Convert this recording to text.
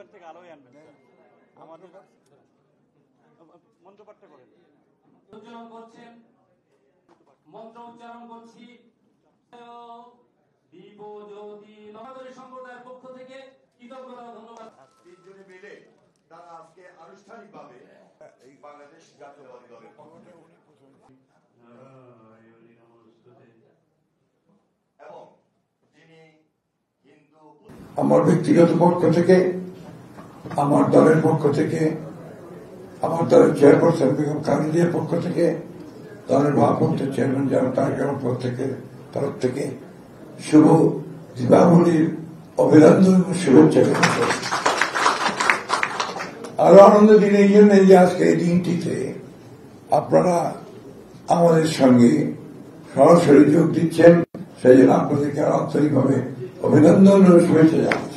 অন্ধকার থেকে আলোয় আনবেন আমাদের মন্ত্রপাঠটা করেন। উচ্চারণ করছেন, মন্ত্র উচ্চারণ করছি। দীপজ্যোতি নগরী সম্প্রদায়ের পক্ষ থেকে কৃতজ্ঞতা ধন্যবাদ। তিনজনে মিলে তারা আজকে আনুষ্ঠানিকভাবে বাংলাদেশ জাতীয়তাবাদী দলের এবং যিনি হিন্দু আমার ব্যক্তিগত পক্ষ থেকে, আমার দলের পক্ষ থেকে, আমার দলের চেয়ারপারসন বেগম খালেদার পক্ষ থেকে, দলের ভারপ্রাপ্ত চেয়ারম্যান যারা তারেক রহমান তরফ থেকে শুভ দীপাবলির অভিনন্দন এবং শুভেচ্ছা জ্ঞাপন করি। আরো আনন্দ দিন এই জন্য যে আজকে এই দিনটিতে আপনারা আমাদের সঙ্গে সরাসরি যোগ দিচ্ছেন, সেই জন্য আপনাদেরকে আন্তরিকভাবে অভিনন্দন ও শুভেচ্ছা জানাচ্ছি।